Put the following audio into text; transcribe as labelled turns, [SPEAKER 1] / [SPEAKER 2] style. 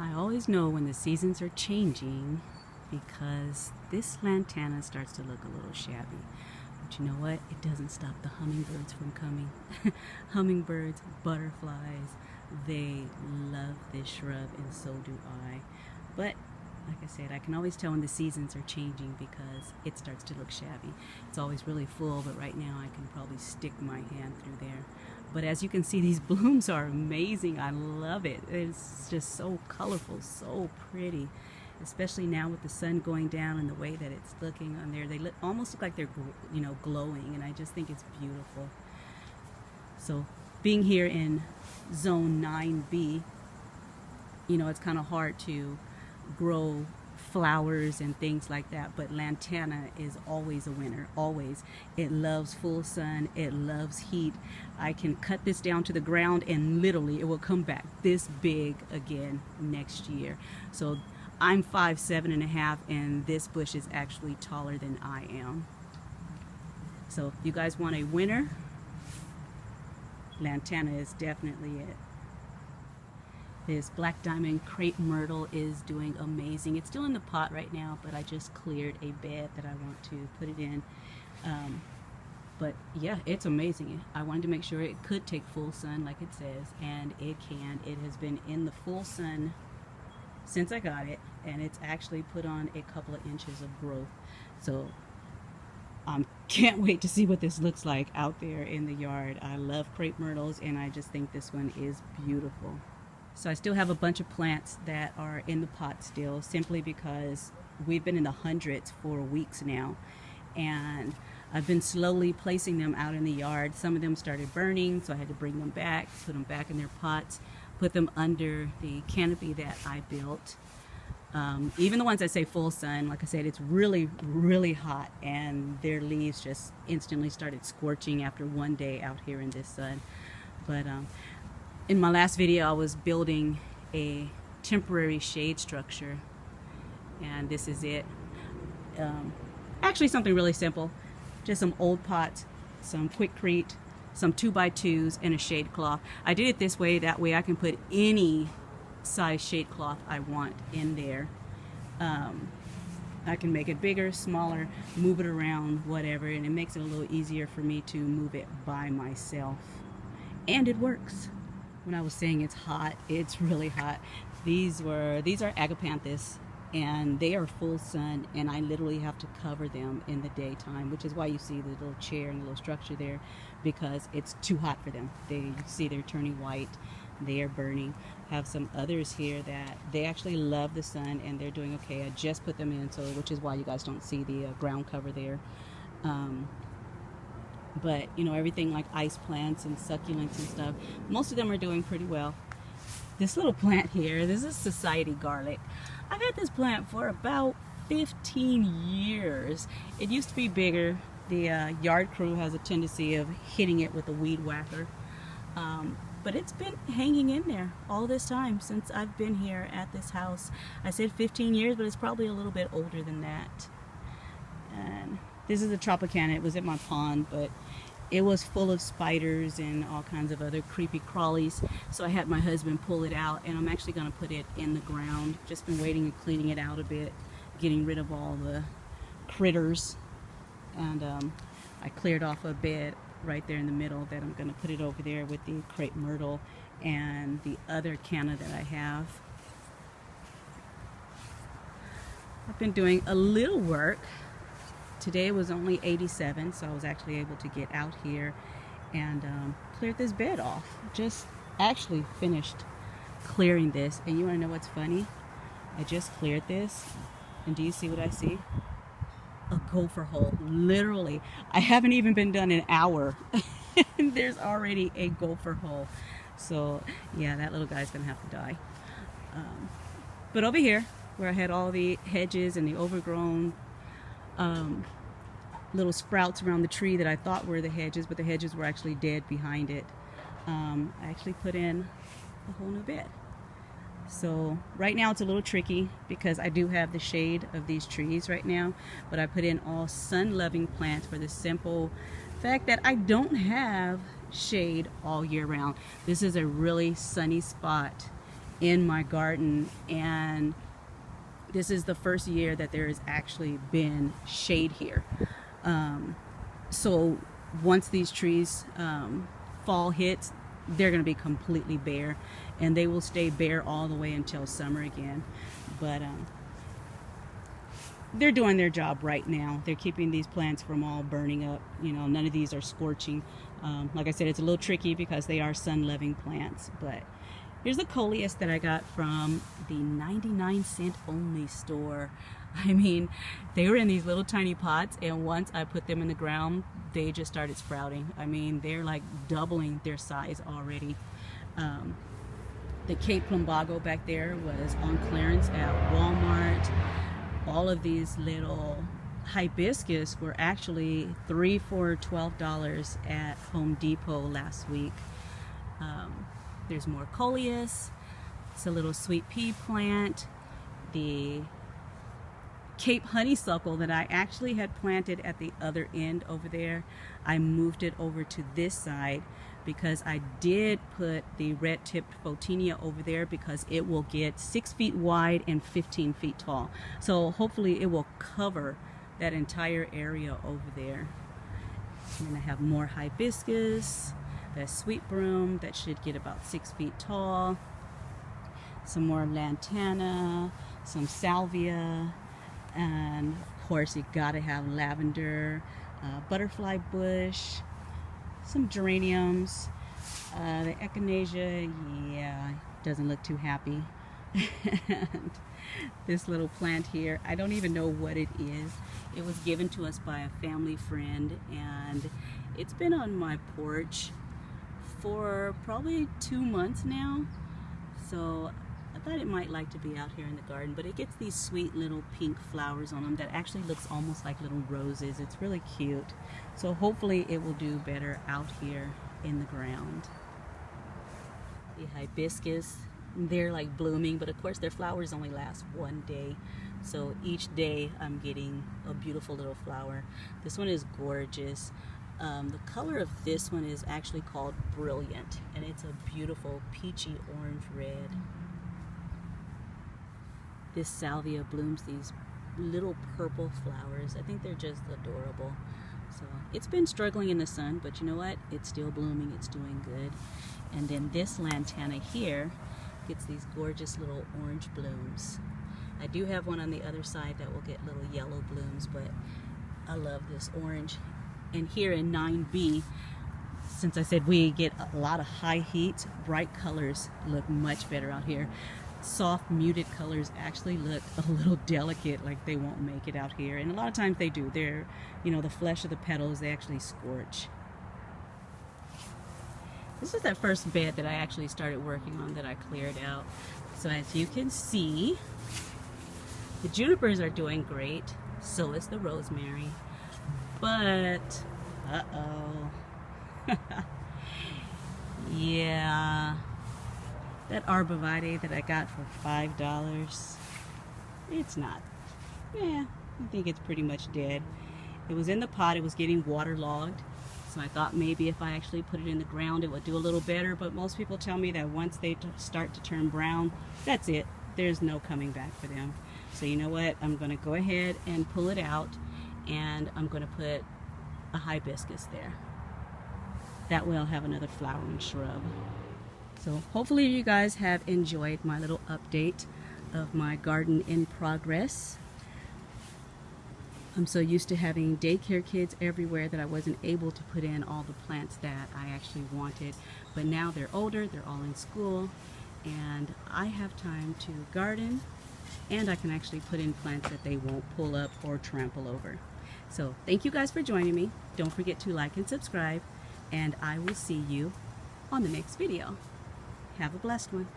[SPEAKER 1] I always know when the seasons are changing because this lantana starts to look a little shabby. But you know what? It doesn't stop the hummingbirds from coming. Hummingbirds, butterflies, they love this shrub, and so do I. But like I said, I can always tell when the seasons are changing because it starts to look shabby. It's always really full, but right now I can probably stick my hand through there. But as you can see, these blooms are amazing. I love it. It's just so colorful, so pretty, especially now with the sun going down and the way that it's looking on there. They almost look like they're, glowing, and I just think it's beautiful. So being here in zone 9B, it's kind of hard to grow flowers and things like that, but lantana is always a winner, always. It loves full sun, it loves heat. I can cut this down to the ground and literally it will come back this big again next year. So I'm 5'7.5" and this bush is actually taller than I am. So if you guys want a winner, lantana is definitely it. This black diamond crepe myrtle is doing amazing. It's still in the pot right now, but I just cleared a bed that I want to put it in. But yeah, it's amazing. I wanted to make sure it could take full sun like it says, and it can. It has been in the full sun since I got it, and it's actually put on a couple of inches of growth. So can't wait to see what this looks like out there in the yard. I love crepe myrtles, and I just think this one is beautiful. So I still have a bunch of plants that are in the pot still, simply because we've been in the hundreds for weeks now, and I've been slowly placing them out in the yard. Some of them started burning, so I had to bring them back, put them back in their pots, put them under the canopy that I built. Even the ones that say full sun, like I said, it's really, really hot, and their leaves just instantly started scorching after one day out here in this sun. But in my last video, I was building a temporary shade structure, and this is it. Actually something really simple, just some old pots, some Quikrete, some 2x2s, and a shade cloth. I did it this way, that way I can put any size shade cloth I want in there. I can make it bigger, smaller, move it around, whatever, and it makes it a little easier for me to move it by myself. And it works. When I was saying it's hot, it's really hot. These are agapanthus, and they are full sun, and I literally have to cover them in the daytime, which is why you see the little chair and the little structure there, because it's too hot for them. You see they're turning white, they are burning. I have some others here that they actually love the sun and they're doing okay. I just put them in, so which is why you guys don't see the ground cover there. But everything like ice plants and succulents and stuff, most of them are doing pretty well. This little plant here, this is society garlic. I've had this plant for about 15 years. It used to be bigger. The yard crew has a tendency of hitting it with a weed whacker. But it's been hanging in there all this time since I've been here at this house. I said 15 years, but it's probably a little bit older than that. And this is a Tropicana. It was at my pond, but it was full of spiders and all kinds of other creepy crawlies. So I had my husband pull it out, and I'm actually going to put it in the ground. Just been waiting and cleaning it out a bit, getting rid of all the critters. And I cleared off a bed right there in the middle that I'm going to put it over there with the crepe myrtle and the other canna that I have. I've been doing a little work. Today was only 87, so I was actually able to get out here and cleared this bed off. Just actually finished clearing this, and you want to know what's funny? I just cleared this, and do you see what I see? A gopher hole. Literally, I haven't even been done an hour and there's already a gopher hole. So yeah, that little guy's gonna have to die. But over here, where I had all the hedges and the overgrown little sprouts around the tree that I thought were the hedges, but the hedges were actually dead behind it, I actually put in a whole new bed. So right now it's a little tricky because I do have the shade of these trees right now, but I put in all sun-loving plants for the simple fact that I don't have shade all year round. This is a really sunny spot, in my garden, and this is the first year that there has actually been shade here. So once these trees fall hits, they're going to be completely bare, and they will stay bare all the way until summer again. But they're doing their job right now. They're keeping these plants from all burning up. You know, none of these are scorching. Like I said, it's a little tricky because they are sun-loving plants. But here's the coleus that I got from the 99-cent only store. I mean, they were in these little tiny pots, and once I put them in the ground, they just started sprouting. I mean, they're like doubling their size already. The Cape Plumbago back there was on clearance at Walmart. All of these little hibiscus were actually 3 for $12 at Home Depot last week. There's more coleus. It's a little sweet pea plant. The Cape honeysuckle that I actually had planted at the other end over there, I moved it over to this side because I did put the red-tipped photinia over there because it will get 6 feet wide and 15 feet tall. So hopefully it will cover that entire area over there. And then I have more hibiscus, that sweet broom that should get about 6 feet tall, some more lantana, some salvia, and of course you gotta have lavender, butterfly bush, some geraniums. The echinacea, yeah, doesn't look too happy. And this little plant here, I don't even know what it is. It was given to us by a family friend, and it's been on my porch for probably 2 months now. So I thought it might like to be out here in the garden, but it gets these sweet little pink flowers on them that actually looks almost like little roses. It's really cute. So hopefully it will do better out here in the ground. The hibiscus, they're like blooming, but of course their flowers only last 1 day. So each day I'm getting a beautiful little flower. This one is gorgeous. The color of this one is actually called Brilliant, and it's a beautiful peachy orange red. This salvia blooms these little purple flowers. I think they're just adorable. So it's been struggling in the sun, but you know what? It's still blooming. It's doing good. And then this lantana here gets these gorgeous little orange blooms. I do have one on the other side that will get little yellow blooms, but I love this orange. And here in 9B, since I said we get a lot of high heat, bright colors look much better out here. Soft muted colors actually look a little delicate, like they won't make it out here, and a lot of times they do. They're, you know, the flesh of the petals, they actually scorch. This is that first bed that I actually started working on that I cleared out. So as you can see, the junipers are doing great, so is the rosemary. But yeah, that arborvitae that I got for $5, it's not. Yeah, I think it's pretty much dead. It was in the pot, it was getting waterlogged, so I thought maybe if I actually put it in the ground it would do a little better, but most people tell me that once they start to turn brown, that's it. There's no coming back for them. So you know what, I'm going to go ahead and pull it out, and I'm going to put a hibiscus there. That way I'll have another flowering shrub. So hopefully you guys have enjoyed my little update of my garden in progress. I'm so used to having daycare kids everywhere that I wasn't able to put in all the plants that I actually wanted. But now they're older, they're all in school, and I have time to garden, and I can actually put in plants that they won't pull up or trample over. So thank you guys for joining me. Don't forget to like and subscribe, and I will see you on the next video. Have a blessed one.